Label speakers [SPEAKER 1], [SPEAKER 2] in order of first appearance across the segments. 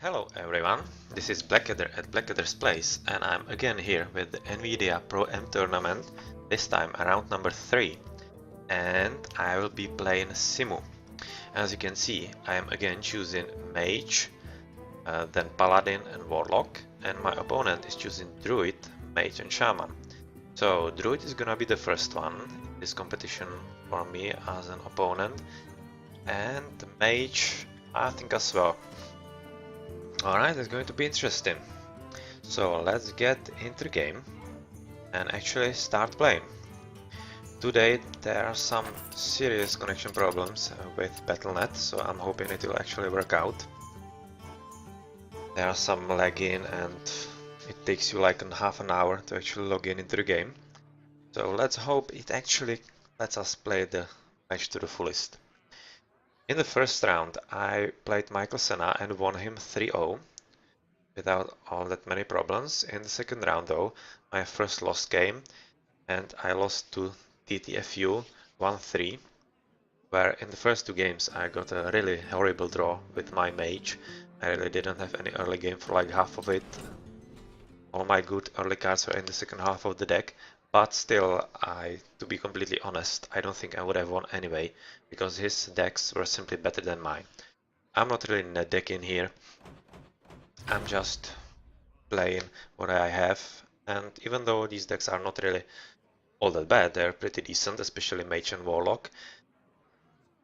[SPEAKER 1] Hello everyone, this is Blackadder at Blackadder's Place, and I'm again here with the NVIDIA Pro M tournament, this time around number 3, and I will be playing Simou. As you can see, I am again choosing Mage, then Paladin and Warlock, and my opponent is choosing Druid, Mage and Shaman. So Druid is gonna be the first one in this competition for me as an opponent, and Mage I think as well. Alright, it's going to be interesting. So let's get into the game and actually start playing. Today there are some serious connection problems with Battle.net, so I'm hoping it will actually work out. There are some lagging and it takes you like half an hour to actually log into the game. So let's hope it actually lets us play the match to the fullest. In the first round, I played Michael Senna and won him 3-0 without all that many problems. In the second round, though, my first lost game, and I lost to TTFU 1-3, where in the first two games I got a really horrible draw with my Mage. I really didn't have any early game for like half of it. All my good early cards were in the second half of the deck. But still, to be completely honest, I don't think I would have won anyway, because his decks were simply better than mine. I'm not really net decking here, I'm just playing what I have, and even though these decks are not really all that bad, they're pretty decent, especially Mage and Warlock.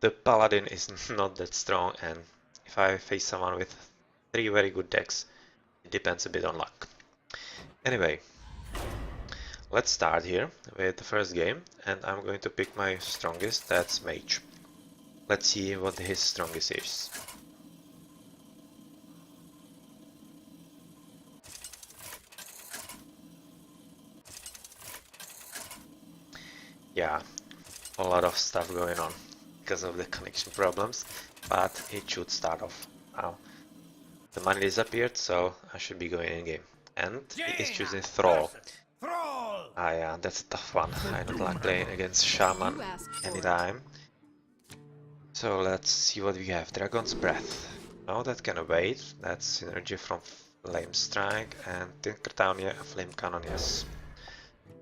[SPEAKER 1] The Paladin is not that strong, and if I face someone with 3 very good decks, it depends a bit on luck. Anyway. Let's start here with the first game, and I'm going to pick my strongest, that's Mage. Let's see what his strongest is. Yeah, a lot of stuff going on because of the connection problems, but it should start off now. The money disappeared, so I should be going in game. And he is choosing Thrall. Ah yeah, that's a tough one. I don't like playing against Shaman anytime. So let's see what we have. Dragon's Breath. Oh, that can wait. That's synergy from Flame Strike and Tinkertown, yeah, Flame Cannon, yes.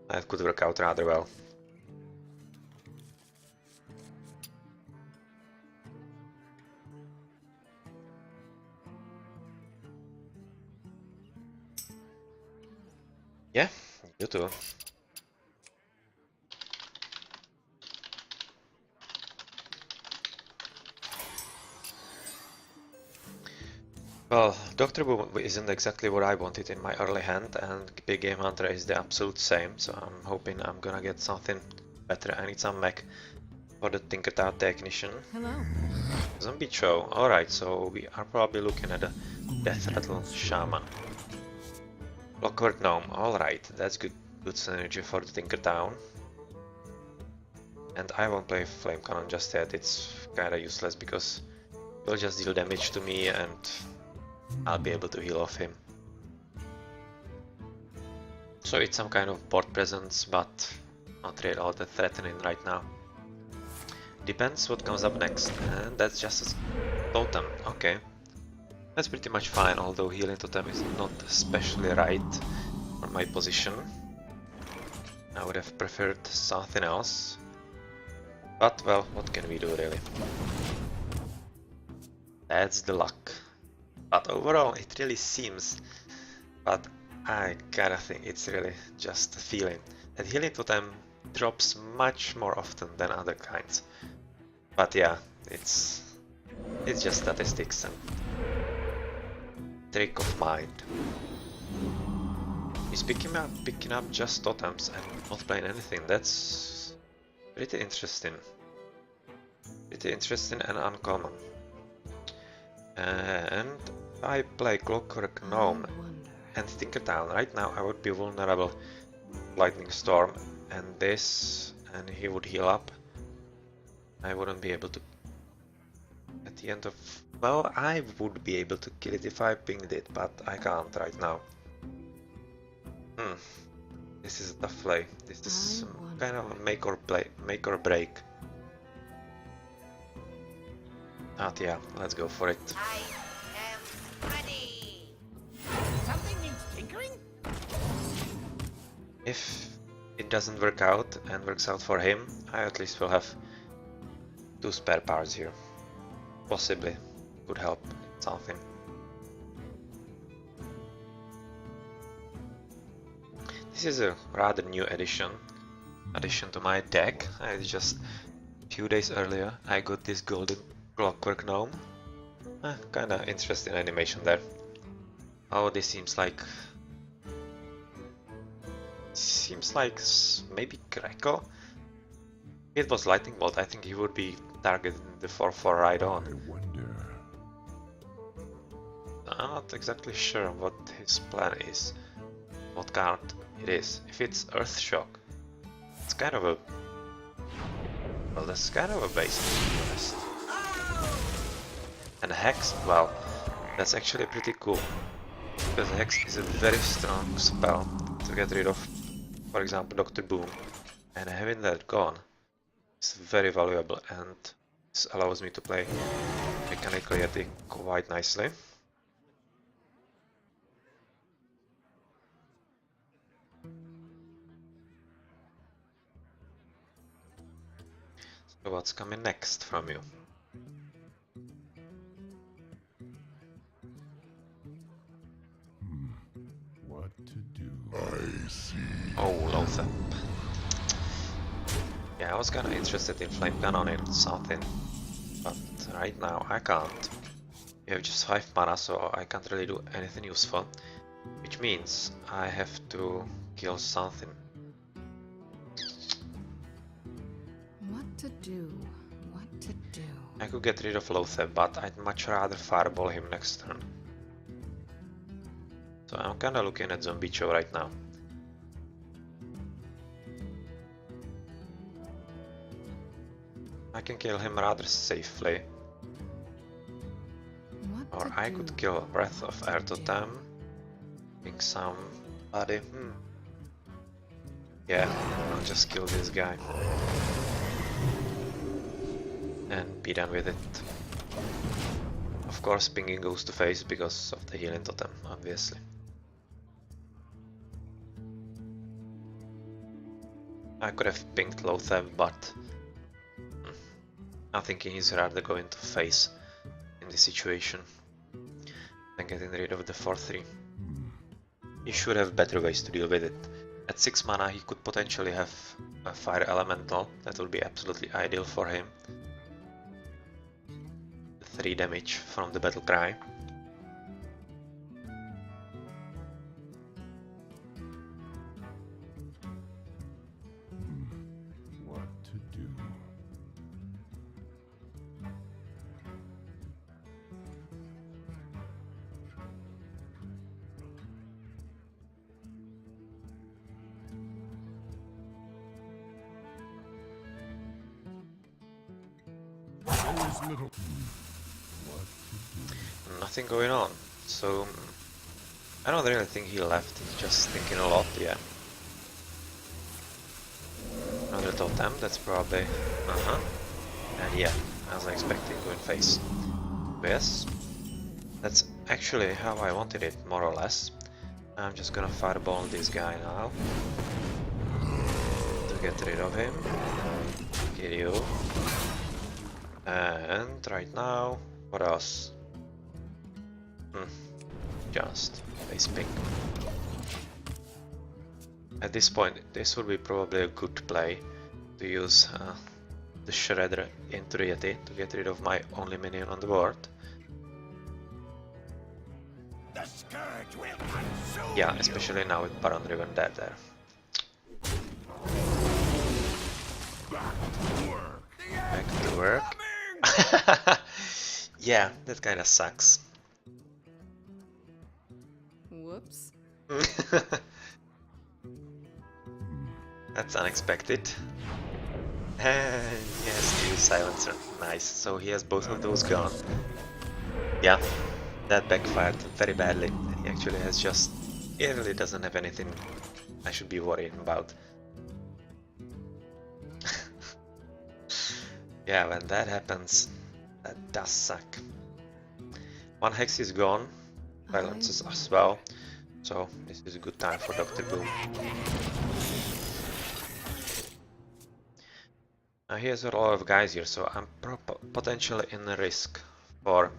[SPEAKER 1] That could work out rather well. Yeah, you too. Well, Dr. Boom isn't exactly what I wanted in my early hand, and Big Game Hunter is the absolute same, so I'm hoping I'm gonna get something better. I need some mech for the Tinkertown Technician.
[SPEAKER 2] Hello.
[SPEAKER 1] Zombie Show. Alright, so we are probably looking at a Death Rattle Shaman. Clockwork Gnome. Alright, that's good synergy for the Tinkertown. And I won't play Flame Cannon just yet, it's kinda useless because it will just deal damage to me and I'll be able to heal off him. So it's some kind of board presence, but not really all that threatening right now. Depends what comes up next, and that's just a totem, okay. That's pretty much fine, although healing totem is not especially right for my position. I would have preferred something else. But well, what can we do really? That's the luck. But overall it really seems, but I kinda think it's really just a feeling that healing totem drops much more often than other kinds. But yeah, it's just statistics and trick of mind. He's picking up just totems and not playing anything. That's pretty interesting. Pretty interesting and uncommon. And if I play Clockwork Gnome and Tinkertown, right now I would be vulnerable to Lightning Storm and this, and he would heal up. I wouldn't be able to, at the end of, well, I would be able to kill it if I pinged it, but I can't right now. This is a tough play. This is kind of a make or break. But yeah, let's go for it.
[SPEAKER 3] I am ready.
[SPEAKER 1] If it doesn't work out and works out for him, I at least will have 2 spare powers here. Possibly could help something. This is a rather new addition to my deck. It's just a few days earlier I got this golden clockwork gnome. Kinda interesting animation there. Oh, this seems like maybe Greco. If it was lightning bolt, I think he would be targeting the 4/4 right on. I'm not exactly sure what his plan is, what card it is. If it's Earth Shock, it's kind of a... well, that's kind of a base, to be honest. And Hex, well, that's actually pretty cool, because Hex is a very strong spell to get rid of, for example, Dr. Boom, and having that gone is very valuable, and this allows me to play Mechanical Yeti quite nicely. So what's coming next from you?
[SPEAKER 2] What to do? I see.
[SPEAKER 1] Oh, Lothar. Yeah, I was kinda interested in Flame Cannon or something, but right now I can't. You have just 5 mana, so I can't really do anything useful, which means I have to kill something.
[SPEAKER 3] What to do? What to do?
[SPEAKER 1] I could get rid of Lothar, but I'd much rather fireball him next turn. So I'm kinda looking at Zombie Show right now. I can kill him rather safely. Or I could kill Breath of Air Totem. Think somebody. Yeah, I'll just kill this guy. And be done with it. Of course, pinging goes to face because of the healing totem, obviously. I could have pinged Lothar, but I'm thinking he's rather going to face in this situation than getting rid of the 4/3. He should have better ways to deal with it. At 6 mana he could potentially have a Fire Elemental, that would be absolutely ideal for him. 3 damage from the Battle Cry.
[SPEAKER 2] What to do? There's little.
[SPEAKER 1] Nothing going on, so I don't really think he left, he's just thinking a lot, yeah. Another totem, that's probably... And yeah, as I expected, going face. Yes, that's actually how I wanted it, more or less. I'm just gonna fireball this guy now. To get rid of him. Kill you. And right now, what else? Just face ping. At this point, this would be probably a good play to use the Shredder into Yeti to get rid of my only minion on the board. Yeah, especially now with Baron Riven dead there. Back to work. Yeah, that kinda sucks.
[SPEAKER 3] Whoops.
[SPEAKER 1] That's unexpected. And yes, the silencer. Nice. So he has both of those gone. Yeah, that backfired very badly. He actually has just... he really doesn't have anything I should be worrying about. Yeah, when that happens, that does suck. 1 hex is gone. Silences as well. So this is a good time for Dr. Boom. Now he has a lot of guys here, so I'm potentially in a risk for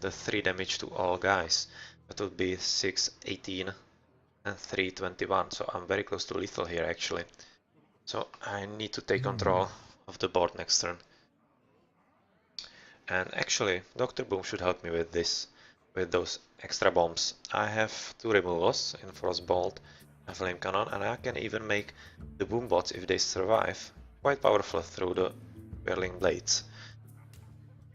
[SPEAKER 1] the 3 damage to all guys. That would be 6, 18 and 3, 21, so I'm very close to lethal here actually. So I need to take control of the board next turn. And actually, Dr. Boom should help me with this, with those extra bombs. I have 2 removals in Frostbolt and Flame Cannon, and I can even make the boom bots, if they survive, quite powerful through the Whirling Blades.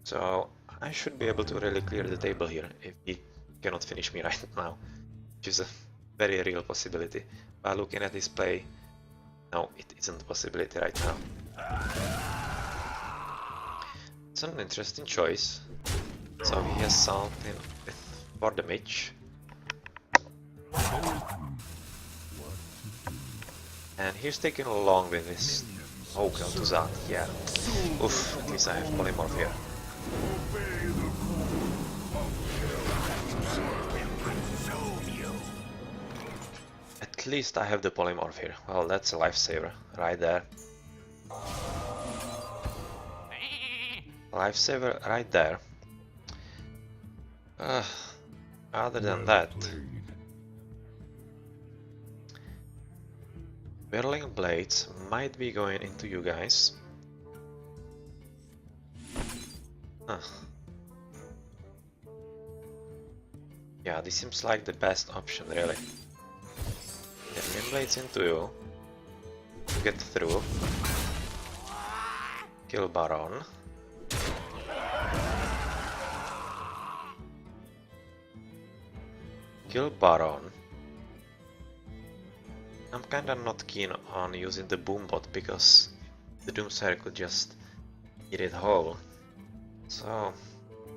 [SPEAKER 1] So I should be able to really clear the table here if he cannot finish me right now, which is a very real possibility. By looking at his play, no, it isn't a possibility right now. It's an interesting choice. So he has something with 4 damage. And he's taking along with his Oak onto that, yeah. Oof, at least I have Polymorph here. At least I have the Polymorph here. Well, that's a lifesaver right there. Lifesaver right there. Other than that, Whirling Blades might be going into you guys. Yeah, this seems like the best option really. Whirling Blades into you. Get through. Kill Baron. Kill Baron. I'm kinda not keen on using the Boombot because the Doomsayer could just eat it whole. So,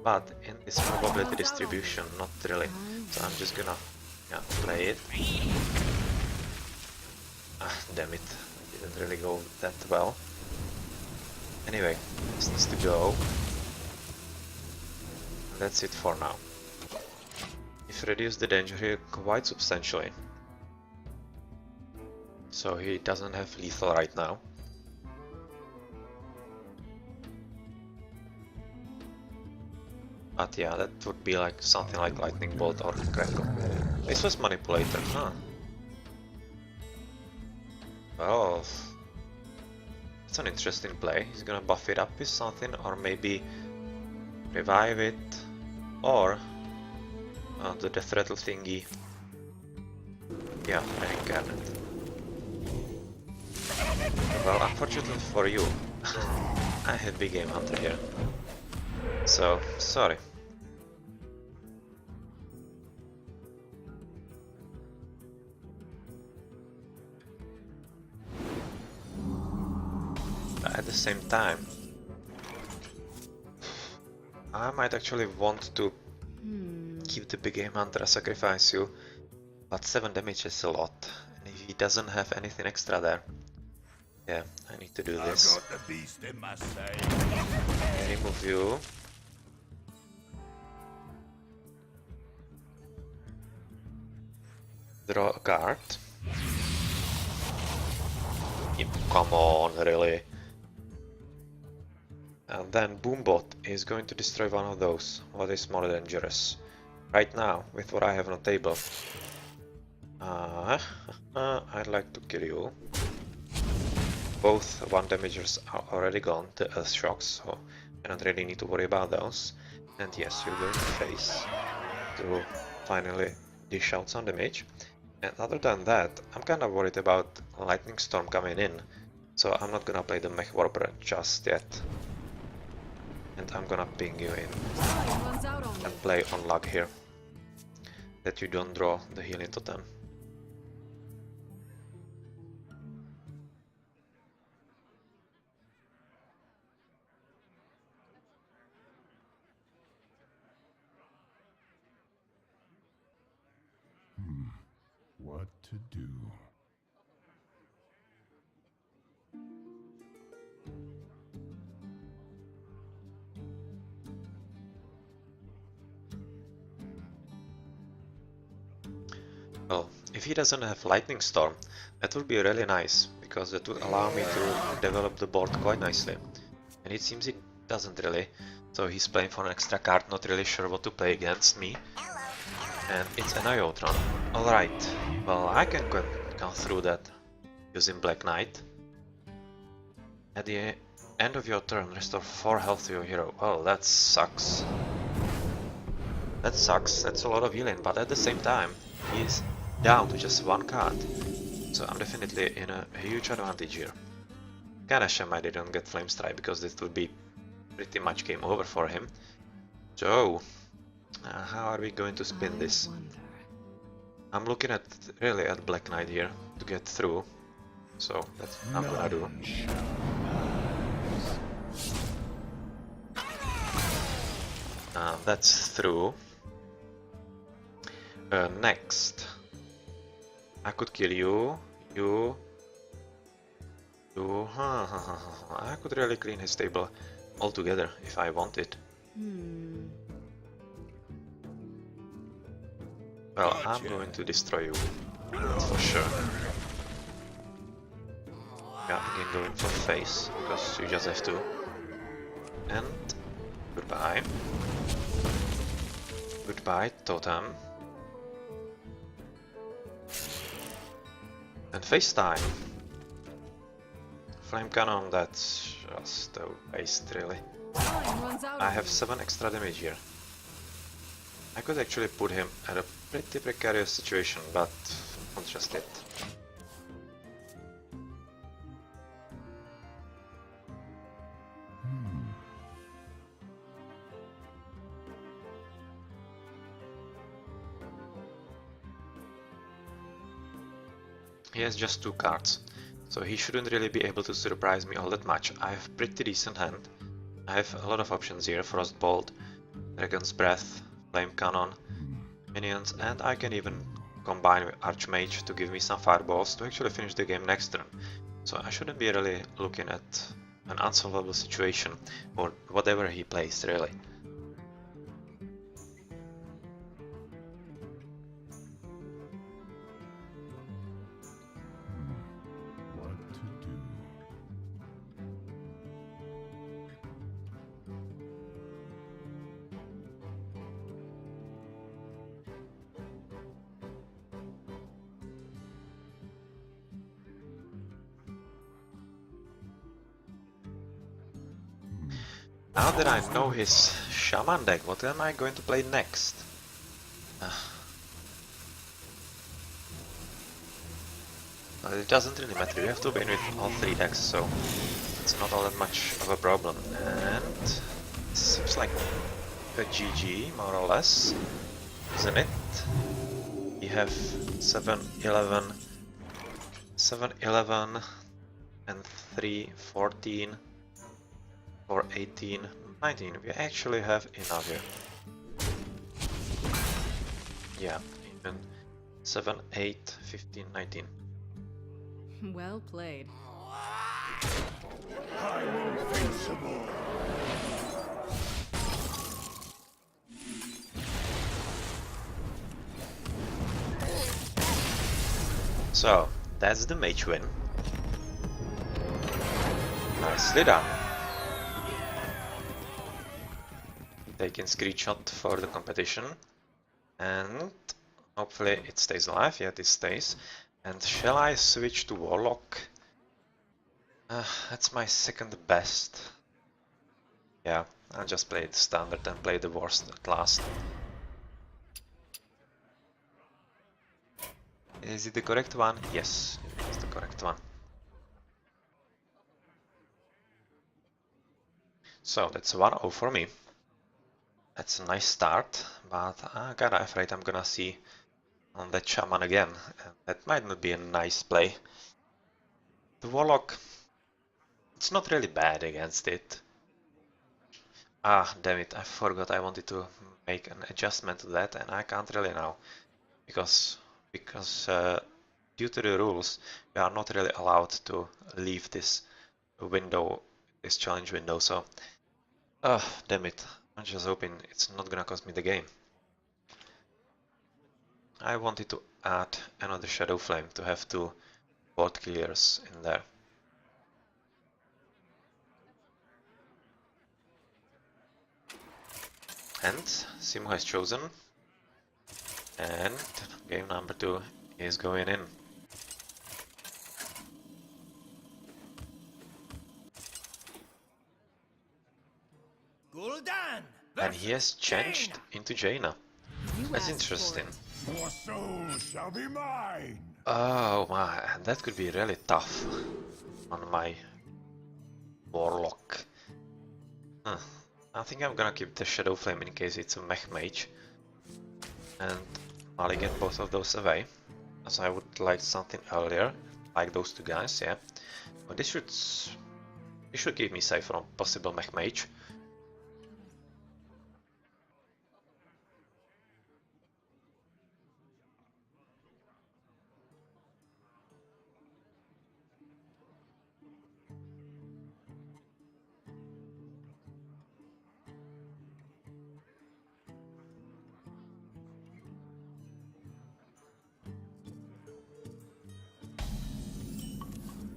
[SPEAKER 1] but in this probability distribution, not really. So I'm just gonna play it. Ah, damn it, it didn't really go that well. Anyway, this needs to go. That's it for now. If reduce the danger here quite substantially. So he doesn't have lethal right now. But yeah, that would be like something like Lightning Bolt or Crackle. This was Manipulator, huh? Well, it's an interesting play. He's gonna buff it up with something, or maybe revive it, or the Death Rattle thingy. Yeah, Reincarnate. Well, unfortunately for you, I had Big Game Hunter here. So, sorry. But at the same time, I might actually want to keep the Big Game Hunter and sacrifice you, but 7 damage is a lot, and if he doesn't have anything extra there, yeah, I need to do this. Remove you. Draw a card. Come on, really? And then Boombot is going to destroy one of those. What is more dangerous? Right now, with what I have on the table. I'd like to kill you. Both 1 damagers are already gone, the Earth Shocks, so I don't really need to worry about those. And yes, you're going to face to finally dish out some damage. And other than that, I'm kinda worried about Lightning Storm coming in, so I'm not gonna play the Mech Warper just yet. And I'm gonna ping you in and play on luck here, that you don't draw the healing totem.
[SPEAKER 2] What to do?
[SPEAKER 1] Well, if he doesn't have Lightning Storm, that would be really nice, because that would allow me to develop the board quite nicely. And it seems it doesn't really. So he's playing for an extra card, not really sure what to play against me. And it's an Iotron. Alright, well I can come through that using Black Knight. At the end of your turn, restore 4 health to your hero. Well, that sucks. That sucks, that's a lot of healing, but at the same time, he's down to just 1 card. So I'm definitely in a huge advantage here. Kinda shame I didn't get Flame Strike, because this would be pretty much game over for him. So, how are we going to spin this? I'm looking at really at Black Knight here to get through. So that's what I'm gonna do. That's through. Next, I could kill you. You. I could really clean his table altogether if I wanted. Well, I'm going to destroy you. That's for sure. Yeah, again going for face, because you just have to. And goodbye. Goodbye, totem. And face time. Flame cannon, that's just a waste, really. I have 7 extra damage here. I could actually put him at a pretty precarious situation, but not just it. He has just 2 cards, so he shouldn't really be able to surprise me all that much. I have pretty decent hand. I have a lot of options here: Frostbolt, Dragon's Breath, Flame Cannon, minions, and I can even combine with Archmage to give me some fireballs to actually finish the game next turn. So I shouldn't be really looking at an unsolvable situation, or whatever he plays, really. Now that I know his Shaman deck, what am I going to play next? Well, it doesn't really matter, you have to win with all 3 decks, so it's not all that much of a problem. And it seems like a GG, more or less, isn't it? We have 7, 11, and 3, 14. For 18, 19, we actually have enough here. Yeah, even 7, 8, 15, 19.
[SPEAKER 3] Well played.
[SPEAKER 2] I'm invincible.
[SPEAKER 1] So, that's the Mage win. Nicely done. Taking screenshot for the competition, and hopefully it stays alive. Yeah, this stays. And shall I switch to Warlock? That's my second best. Yeah, I'll just play the standard and play the worst at last. Is it the correct one? Yes, it's the correct one. So that's 1-0 for me. That's a nice start, but I'm kinda afraid I'm gonna see on that Shaman again, and that might not be a nice play. The Warlock, it's not really bad against it. Ah, damn it, I forgot I wanted to make an adjustment to that, and I can't really now, because due to the rules, we are not really allowed to leave this window, this challenge window, so damn it. I'm just hoping it's not gonna cost me the game. I wanted to add another Shadow Flame to have 2 both killers in there. And Simou has chosen, and game number 2 is going in.
[SPEAKER 2] Gul'dan!
[SPEAKER 1] And he has changed into Jaina.
[SPEAKER 3] You
[SPEAKER 1] That's
[SPEAKER 3] asked
[SPEAKER 1] interesting.
[SPEAKER 3] for it.
[SPEAKER 2] Your soul shall be mine!
[SPEAKER 1] Oh my, that could be really tough on my Warlock. I think I'm gonna keep the Shadow Flame in case it's a Mage. And I'll get both of those away, as I would like something earlier, like those two guys, yeah. But this should keep me safe from possible Mage.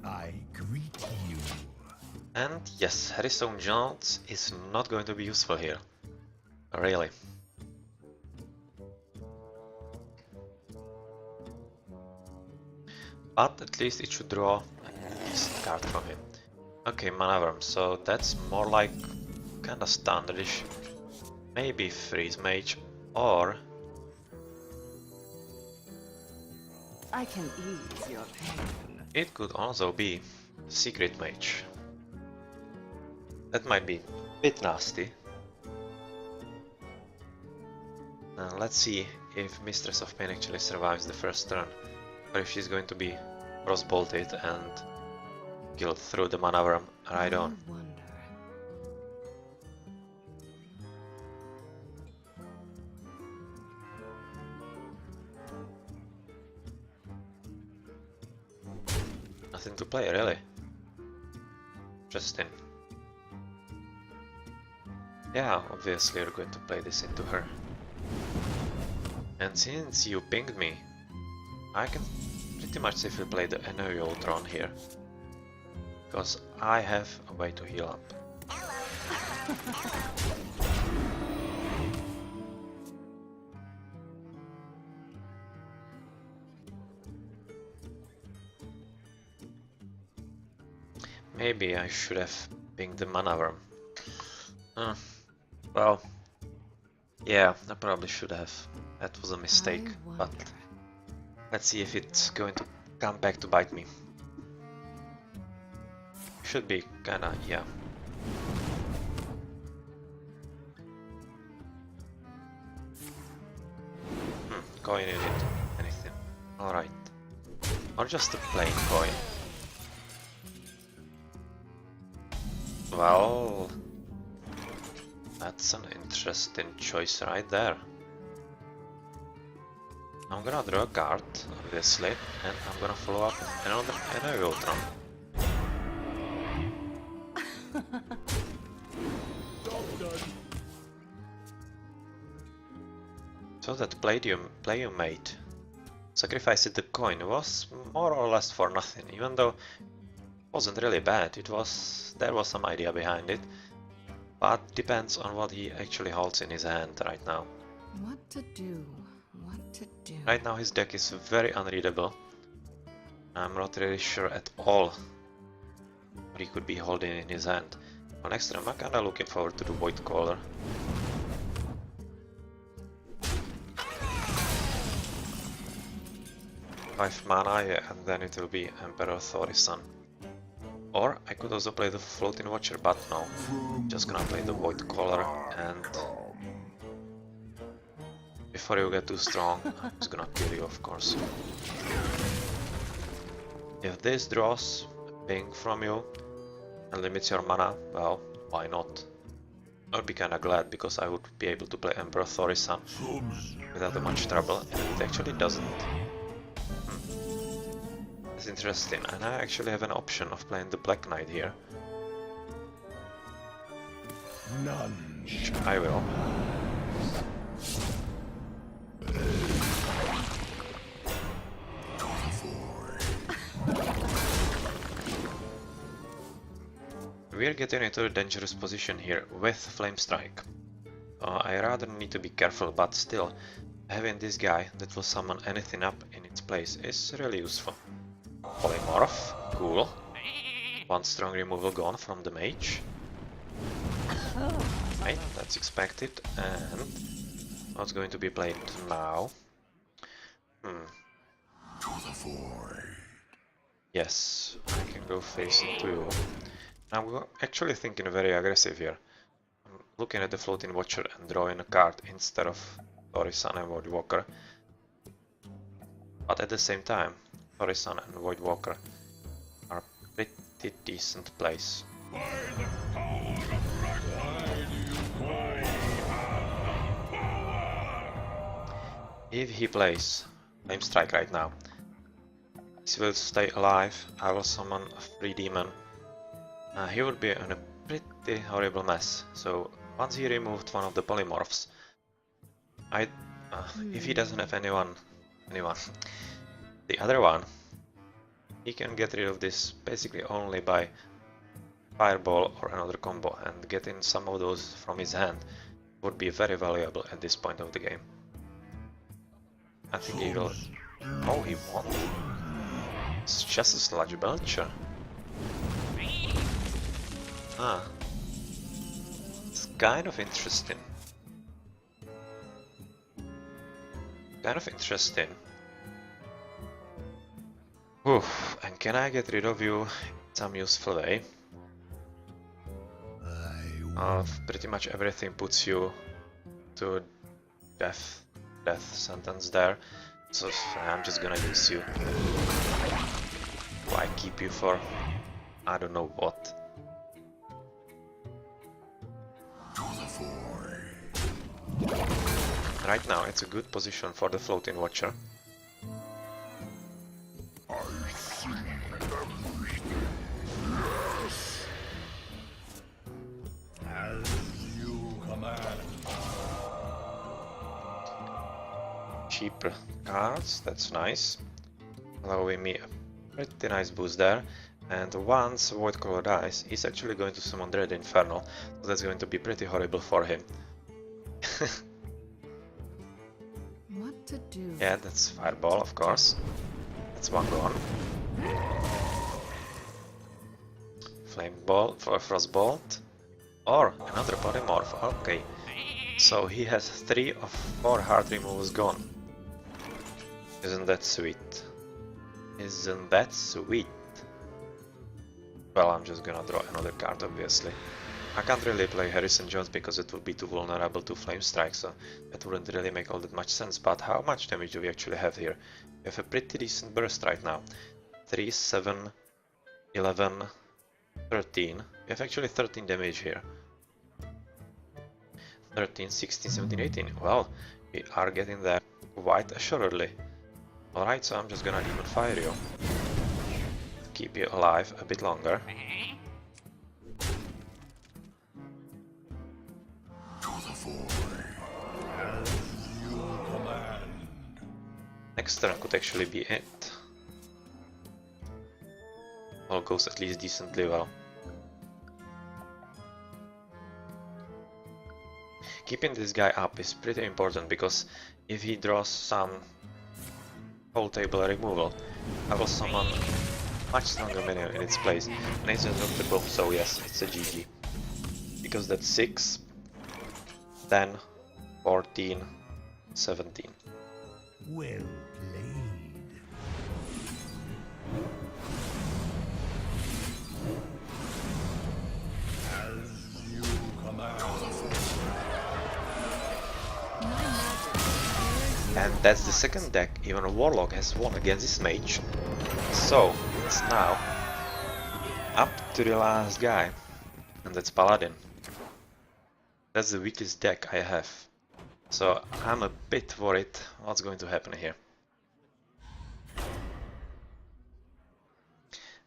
[SPEAKER 2] I greet you.
[SPEAKER 1] And yes, Hearthstone Jones is not going to be useful here. Really. But at least it should draw a decent card from him. Okay, maneuver, so that's more like kinda standardish. Maybe Freeze Mage, or
[SPEAKER 3] I can ease your pain.
[SPEAKER 1] it could also be Secret Mage. That might be a bit nasty. Let's see if Mistress of Pain actually survives the first turn, or if she's going to be cross-bolted and killed through the maneuver right on.
[SPEAKER 3] I wonder.
[SPEAKER 1] Nothing to play, really. Interesting. Yeah, obviously you're going to play this into her. And since you pinged me, I can pretty much safely play the Envy Ultron here. Because I have a way to heal up. Maybe I should have pinged the mana worm. Well, yeah, I probably should have. That was a mistake, but let's see if it's going to come back to bite me. Should be kinda, yeah. Coin in it, anything. Alright. Or just a plain coin. Well, that's an interesting choice right there. I'm gonna draw a card, obviously, and I'm gonna follow up with another Envy Ultron. So that play you made, sacrificing the coin, was more or less for nothing, even though it wasn't really bad. There was some idea behind it, but depends on what he actually holds in his hand right now.
[SPEAKER 3] What to do? What to do?
[SPEAKER 1] Right now his deck is very unreadable. I'm not really sure at all what he could be holding in his hand. On next turn, I'm kinda looking forward to the Void Caller. Five mana, yeah, and then it will be Emperor Thorisan. Or I could also play the Floating Watcher, but no. Just gonna play the Void Caller, and before you get too strong, I'm just gonna kill you, of course. If this draws a ping from you and limits your mana, well, why not? I'll be kinda glad, because I would be able to play Emperor Thorisan without much trouble, and it actually doesn't. That's interesting, and I actually have an option of playing the Black Knight here.
[SPEAKER 2] None
[SPEAKER 1] Which I will. we're getting into a dangerous position here with Flame Strike. I rather need to be careful, but still, having this guy that will summon anything up in its place is really useful. Polymorph, cool. One strong removal gone from the Mage. Right, that's expected. And what's going to be played now?
[SPEAKER 2] To the void.
[SPEAKER 1] Yes, I can go face into you. I'm actually thinking very aggressive here. I'm looking at the Floating Watcher and drawing a card instead of Tori-san and Voidwalker. But at the same time, Tori-san and Voidwalker are pretty decent plays. If he plays Flame Strike right now, he will stay alive. I will summon a free demon. He would be in a pretty horrible mess. So once he removed one of the polymorphs, if he doesn't have anyone, the other one, he can get rid of this basically only by fireball or another combo, and getting some of those from his hand would be very valuable at this point of the game. I think he will. Oh, he won. It's just a Sludge Belcher. Ah. It's kind of interesting. Oof, and can I get rid of you in some useful way? Pretty much everything puts you to death sentence there. So I'm just gonna use you. Why keep you for I don't know what? Right now it's a good position for the Floating Watcher. Cheaper cards, that's nice. Allowing me a pretty nice boost there. And once Voidcaller dies, he's actually going to summon Dread Infernal, so that's going to be pretty horrible for him.
[SPEAKER 3] What to do?
[SPEAKER 1] Yeah, that's Fireball, of course. That's one gone. Flame Ball for Frostbolt. Or another Polymorph, okay. So he has 3 of 4 hard removals gone. Isn't that sweet? Isn't that sweet? Well, I'm just gonna draw another card, obviously. I can't really play Harrison Jones because it would be too vulnerable to Flame Strike, so that wouldn't really make all that much sense. But how much damage do we actually have here? We have a pretty decent burst right now. 3, 7, 11, 13. We have actually 13 damage here. 13, 16, 17, 18. Well, we are getting there quite assuredly. Alright, so I'm just gonna Demon Fire you. Keep you alive a bit longer. Next turn could actually be it. All goes at least decently well. Keeping this guy up is pretty important, because if he draws some whole table removal, I will summon much stronger minion in its place. And it's just the boom, so yes, it's a GG. Because that's 6, 10, 14, 17.
[SPEAKER 2] Well played. As you command.
[SPEAKER 1] And that's the second deck even a Warlock has won against this Mage. So it's now up to the last guy, and that's Paladin. That's the weakest deck I have. So I'm a bit worried what's going to happen here.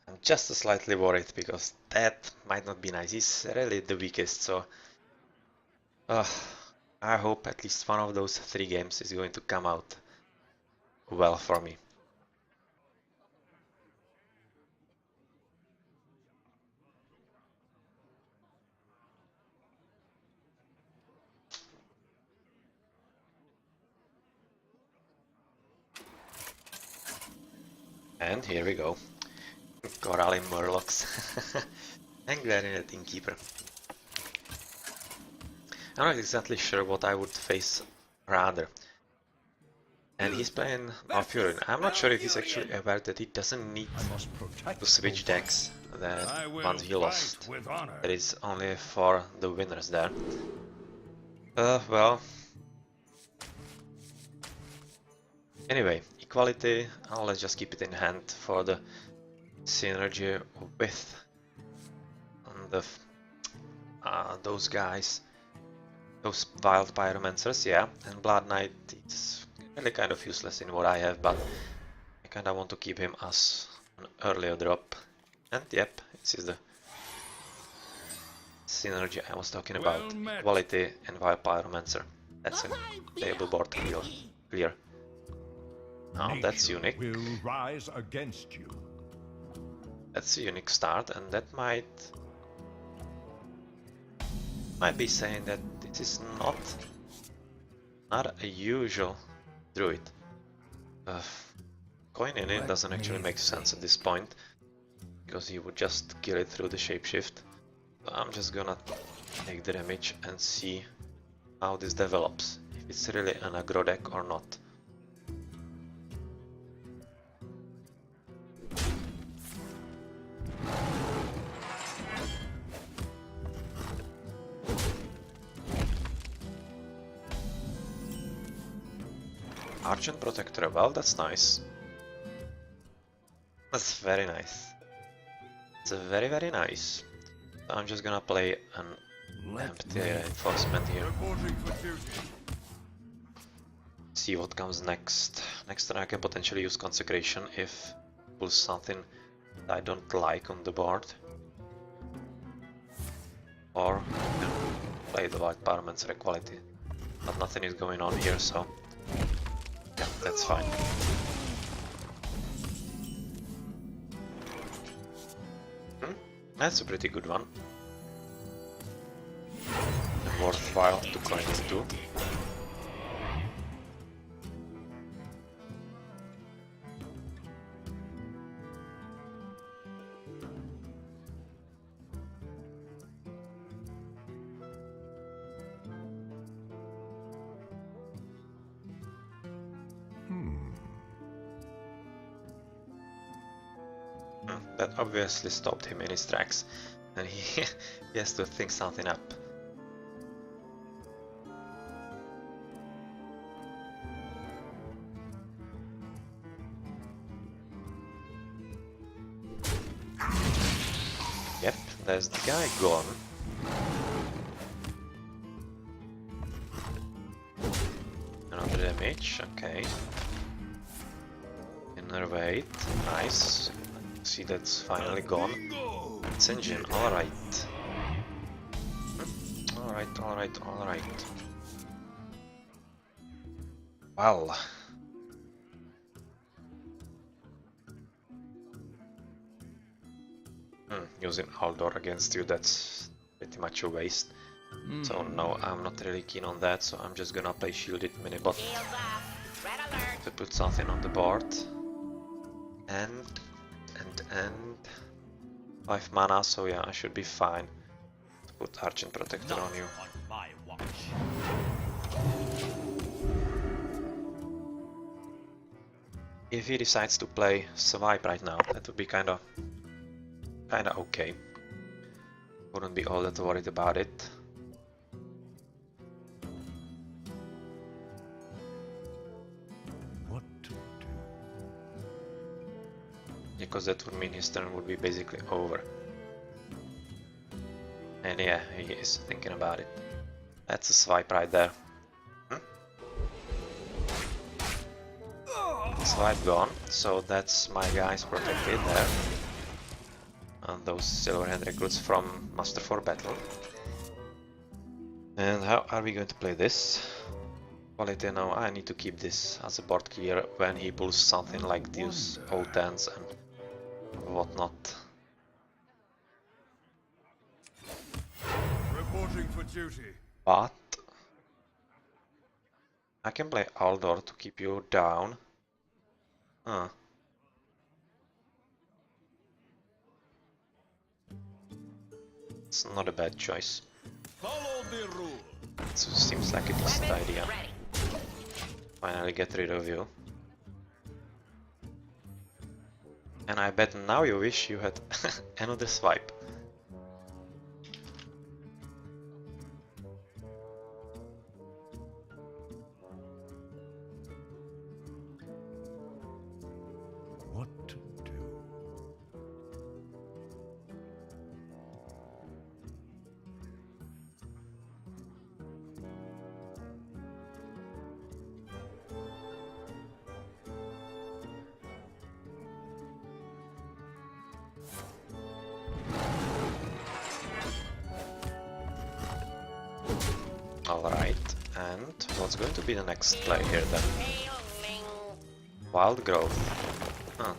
[SPEAKER 1] I'm just slightly worried because that might not be nice. He's really the weakest, so I hope at least one of those 3 games is going to come out well for me. And here we go. Corralling Murlocs. And Gladiator Innkeeper. I'm not exactly sure what I would face rather. And he's playing Malfurion. I'm not sure if he's actually aware that he doesn't need to switch decks that once he lost. There is only 4 the winners there. Well. Anyway, equality, let's just keep it in hand for the synergy with the, those guys. Those wild pyromancers, yeah, and Blood Knight is really kind of useless in what I have, but I kinda want to keep him as an earlier drop. And yep, this is the synergy I was talking about. Equality and wild pyromancer. That's a table board clear. Oh, that's unique.
[SPEAKER 2] Will rise against you.
[SPEAKER 1] That's a unique start, and that might be saying that this is not a usual druid. Going in it doesn't actually make sense at this point, because he would just kill it through the shapeshift. So I'm just gonna take the damage and see how this develops, if it's really an aggro deck or not. Argent Protector, well, that's nice. That's very nice. It's very, very nice. So I'm just gonna play an empty reinforcement here. See what comes next. Next turn I can potentially use Consecration if it pulls something that I don't like on the board. Or I can play the White Pyromancer Equality. But nothing is going on here, so yeah, that's fine. That's a pretty good one. And worthwhile to coin into. That obviously stopped him in his tracks, and he has to think something up. Yep, there's the guy gone. Another damage, okay. Innervate, nice. See, that's finally gone. It's engine, alright. Alright. Well. Using Aldor against you, that's pretty much a waste. So no, I'm not really keen on that, so I'm just gonna play Shielded Minibot to put something on the board. And 5 mana, so yeah, I should be fine to put Argent Protector on you. If he decides to play Swipe right now, that would be kinda okay. Wouldn't be all that worried about it. Because that would mean his turn would be basically over. And yeah, he is thinking about it. That's a swipe right there. Swipe gone, so that's my guys protected there. And those Silverhand recruits from Master for Battle. And how are we going to play this? Quality, now I need to keep this as a board clear when he pulls something like these old dance and whatnot.
[SPEAKER 2] Reporting for duty.
[SPEAKER 1] But I can play Aldor to keep you down. It's not a bad choice.
[SPEAKER 2] Follow the rule.
[SPEAKER 1] It seems like a decent idea. Finally get rid of you. And I bet now you wish you had another swipe.
[SPEAKER 2] What to do?
[SPEAKER 1] Alright, and what's going to be the next play here then? Wild Growth.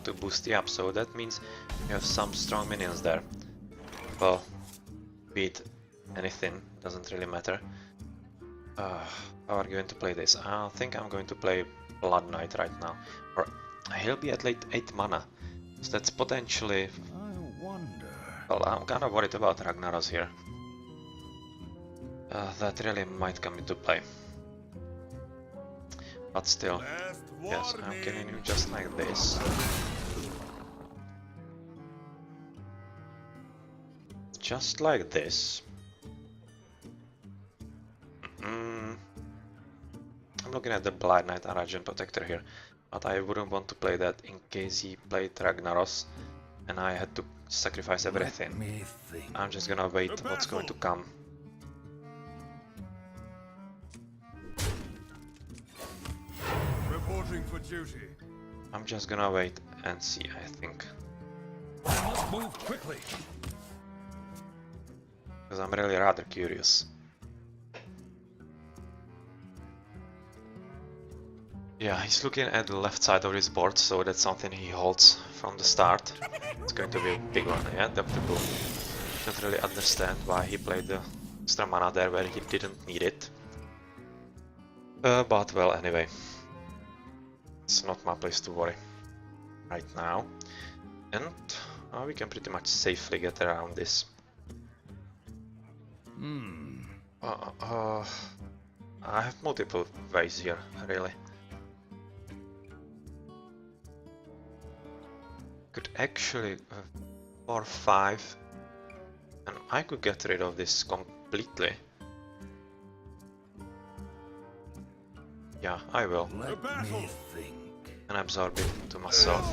[SPEAKER 1] To boost the up, so that means you have some strong minions there. Well, beat anything, doesn't really matter. How are you going to play this? I think I'm going to play Blood Knight right now. Or he'll be at late 8 mana, so that's potentially...
[SPEAKER 2] I wonder.
[SPEAKER 1] Well, I'm kinda worried about Ragnaros here. That really might come into play. But still, yes, I'm killing you just like this. Just like this. I'm looking at the Blind Knight and Radiant Protector here, but I wouldn't want to play that in case he played Ragnaros and I had to sacrifice everything. I'm just gonna wait what's going to come.
[SPEAKER 2] Reporting for duty.
[SPEAKER 1] I'm just gonna wait and see, I think.
[SPEAKER 2] Move quickly.
[SPEAKER 1] Because I'm really rather curious. Yeah, he's looking at the left side of his board, so that's something he holds from the start. It's going to be a big one, yeah, adaptable. Don't really understand why he played the extra mana there where he didn't need it. But well, anyway. It's not my place to worry right now. And we can pretty much safely get around this. I have multiple ways here, really. Could actually 4-5, and I could get rid of this completely. Yeah, I will.
[SPEAKER 2] Let me think.
[SPEAKER 1] And absorb it to myself.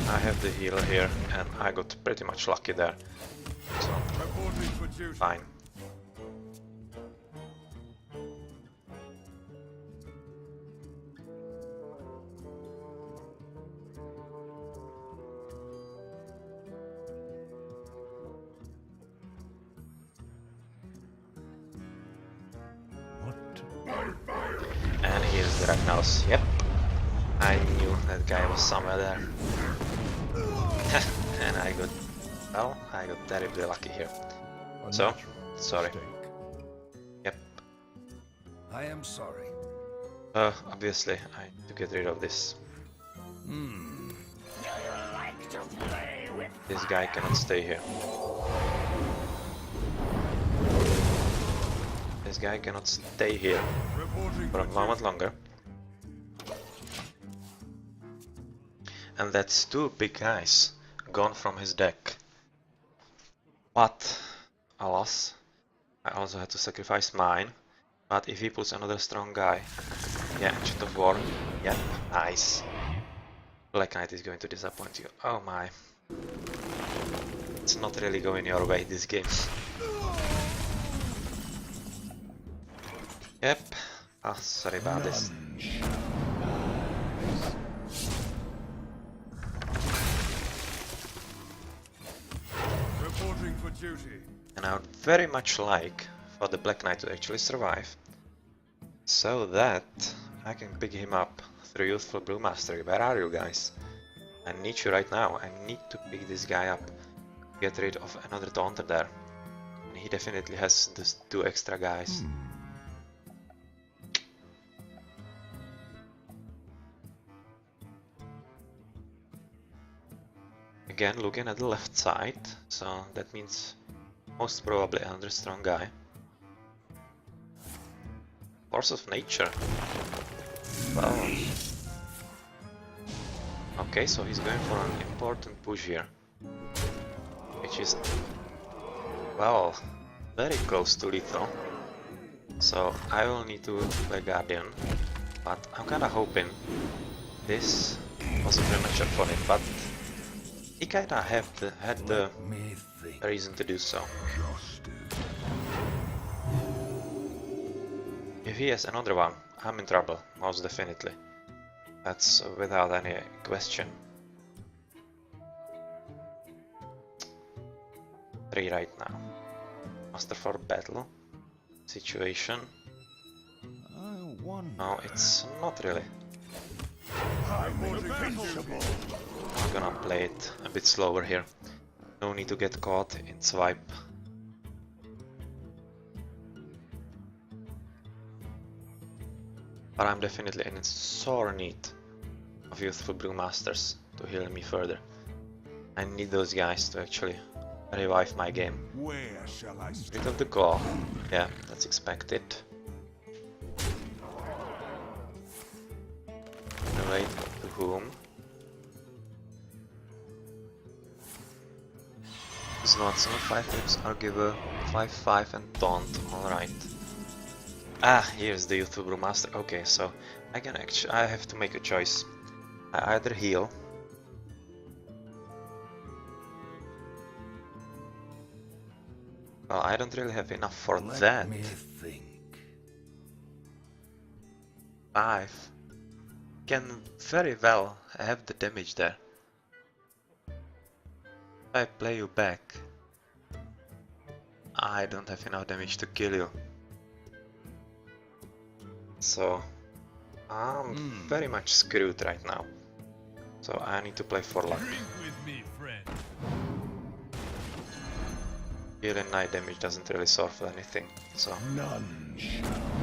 [SPEAKER 1] I have the heal here, and I got pretty much lucky there. So, fine. And here's the Ragnaros. Yep, I knew that guy was somewhere there. And I got terribly lucky here. So, sorry. Yep.
[SPEAKER 2] I am sorry.
[SPEAKER 1] Obviously, I need to get rid of this. This guy cannot stay here. This guy cannot stay here for a moment longer. And that's two big guys gone from his deck. But, alas, I also had to sacrifice mine. But if he pulls another strong guy, yeah, Ancient of War, yep, nice. Black Knight is going to disappoint you. Oh my. It's not really going your way, this game. Yep. Ah, sorry about this.
[SPEAKER 2] Reporting for duty.
[SPEAKER 1] And I would very much like for the Black Knight to actually survive, so that I can pick him up through Youthful Brewmastery. Where are you guys? I need you right now. I need to pick this guy up, get rid of another Taunter there. And he definitely has these two extra guys. Again, looking at the left side, so that means most probably another strong guy. Force of nature. Well. Okay, so he's going for an important push here. Which is, well, very close to lethal. So I will need to play Guardian. But I'm kinda hoping this was a premature for him, but he kinda had the reason to do so. If he has another one, I'm in trouble, most definitely. That's without any question. 3 right now. Master for battle. Situation. No, it's not really. I'm gonna play it a bit slower here. No need to get caught in swipe. But I'm definitely in sore need of youthful brewmasters to heal me further. I need those guys to actually revive my game.
[SPEAKER 2] Where shall I
[SPEAKER 1] Bit of the goal. Yeah, that's expected. Relate to whom? It's not some 5 tips are given 5-5 and taunt, alright. Ah, here's the youthful brewmaster. Okay, so I have to make a choice. I either heal. Well, I don't really have enough for that.
[SPEAKER 2] me think.
[SPEAKER 1] 5 can very well have the damage there. If I play you back, I don't have enough damage to kill you. So I'm very much screwed right now. So I need to play for luck.
[SPEAKER 2] With me, friend.
[SPEAKER 1] Healing night damage doesn't really solve anything. So
[SPEAKER 2] None shall.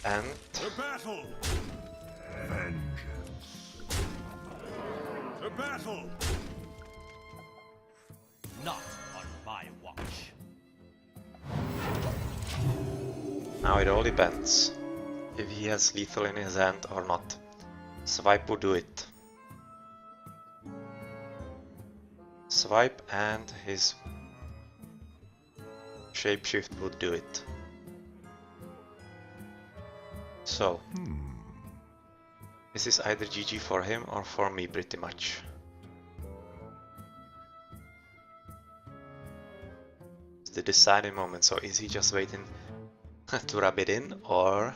[SPEAKER 1] and
[SPEAKER 2] To battle! Vengeance. To battle!
[SPEAKER 4] Not on my watch.
[SPEAKER 1] now it all depends if he has lethal in his hand or not. Swipe would do it. Swipe and his shapeshift would do it. So this is either GG for him or for me pretty much. It's the deciding moment, so is he just waiting to rub it in, or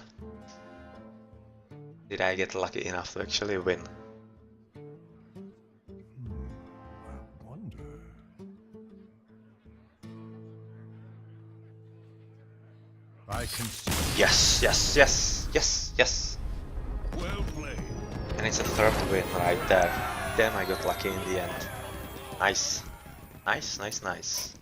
[SPEAKER 1] did I get lucky enough to actually win?
[SPEAKER 2] I wonder. I can see.
[SPEAKER 1] Yes, yes, yes, yes, yes!
[SPEAKER 2] Well played.
[SPEAKER 1] And it's a third win right there. Damn, I got lucky in the end. Nice. Nice, nice, nice.